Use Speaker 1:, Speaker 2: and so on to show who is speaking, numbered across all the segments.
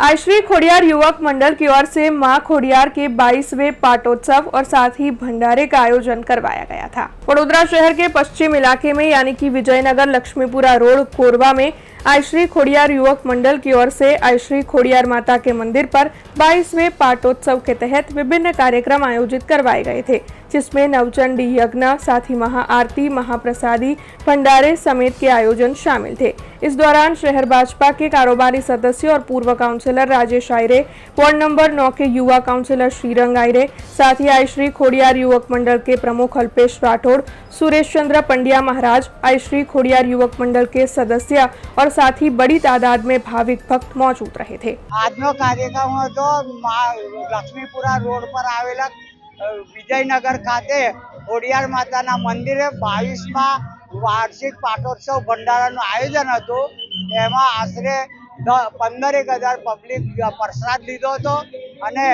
Speaker 1: आयश्री खोडियार युवक मंडल की ओर से मां खोडियार के 22वें पाटोत्सव और साथ ही भंडारे का आयोजन करवाया गया था। वडोदरा शहर के पश्चिम इलाके में यानी कि विजयनगर लक्ष्मीपुरा रोड कोरबा में आयश्री खोडियार युवक मंडल की ओर से आयश्री खोडियार माता के मंदिर पर 22वें पाटोत्सव के तहत विभिन्न कार्यक्रम आयोजित करवाए गए थे, जिसमें नवचंडी यज्ञ, साथ ही महाआरती, महाप्रसादी, भंडारे समेत के आयोजन शामिल थे। इस दौरान शहर भाजपा के कारोबारी सदस्य और पूर्व councillor Rajesh Ayre, ward number 9 के युवा काउंसिलर श्रीरंग आयरे, साथ ही आयश्री खोडियार युवक मंडल के प्रमुख अल्पेश राठौड़, सुरेश चंद्र पंड्या महाराज, आयश्री खोडियार युवक मंडल के सदस्य और साथ ही बड़ी तादाद में भाविक भक्त मौजूद रहे थे।
Speaker 2: આજનો કાર્યક્રમ હતો લક્ષ્મીપુરા રોડ પર આવેલા વિજયનગર ખાતે ખોડિયાર માતાના મંદિરે 22મા વાર્ષિક પાટોત્સવ ભંડારાનું આયોજન હતું। એમાં આશરે 15,000 પબ્લિક પ્રસાદ લીધો હતો અને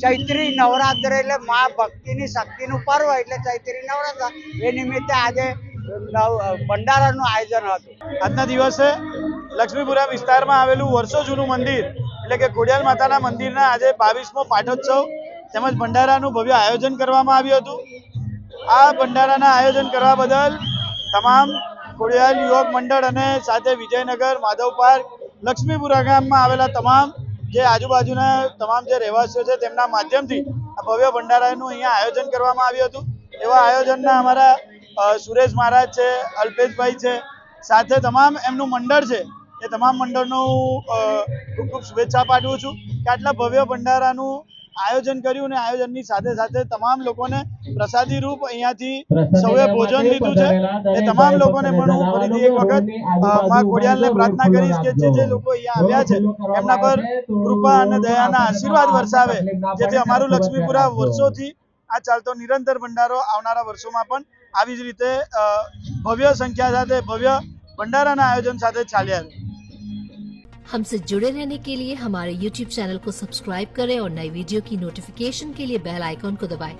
Speaker 2: ચૈત્રી નવરાત્ર એટલે મા ભક્તિની શક્તિનું પર્વ એટલે ચૈત્રી નવરાત્ર એ નિમિત્તે આજે ભંડારાનું આયોજન હતું।
Speaker 3: આજના દિવસે લક્ષ્મીપુરા વિસ્તારમાં આવેલું વર્ષો જૂનું મંદિર એટલે કે ખોડિયાર માતાના મંદિરના આજે 22મો પાટોત્સવ તેમજ ભંડારાનું ભવ્ય આયોજન કરવામાં આવ્યું હતું। આ ભંડારાના આયોજન કરવા બદલ તમામ ખોડિયાર યુવક મંડળ અને સાથે વિજયનગર, માધવ પાર્ક, લક્ષ્મીપુરા ગામમાં આવેલા તમામ જે આજુબાજુના તમામ જે રહેવાસીઓ છે તેમના માધ્યમથી આ ભવ્ય ભંડારાનું અહીંયા આયોજન કરવામાં આવ્યું હતું। એવા આયોજનના અમારા સુરેશ મહારાજ છે, અલ્પેશભાઈ છે, સાથે તમામ એમનું મંડળ છે એ તમામ મંડળનો ખૂબ ખૂબ શુભેચ્છા પાઠવું છું કે આટલા ભવ્ય ભંડારાનું આયોજન કર્યું અને આયોજનની સાથે સાથે તમામ લોકોને પ્રસાદી રૂપ અહીંયાથી સૌએ ભોજન લીધું છે। એ તમામ લોકોને પણ હું ફરીથી એક વખત મા ખોડિયારને પ્રાર્થના કરીશ કે જે લોકો અહીંયા આવ્યા છે એમના પર કૃપા અને દયાના આશીર્વાદ વરસાવે, જેથી અમારું લક્ષ્મીપુરા વર્ષોથી આ ચાલતો નિરંતર ભંડારો આવનારા વર્ષોમાં પણ આવી જ રીતે ભવ્ય સંખ્યા સાથે ભવ્ય भंडाराना आयोजन साथे चाल्या रहे।
Speaker 4: हमसे जुड़े रहने के लिए हमारे YouTube चैनल को सब्सक्राइब करें और नई वीडियो की नोटिफिकेशन के लिए बेल आइकॉन को दबाएं।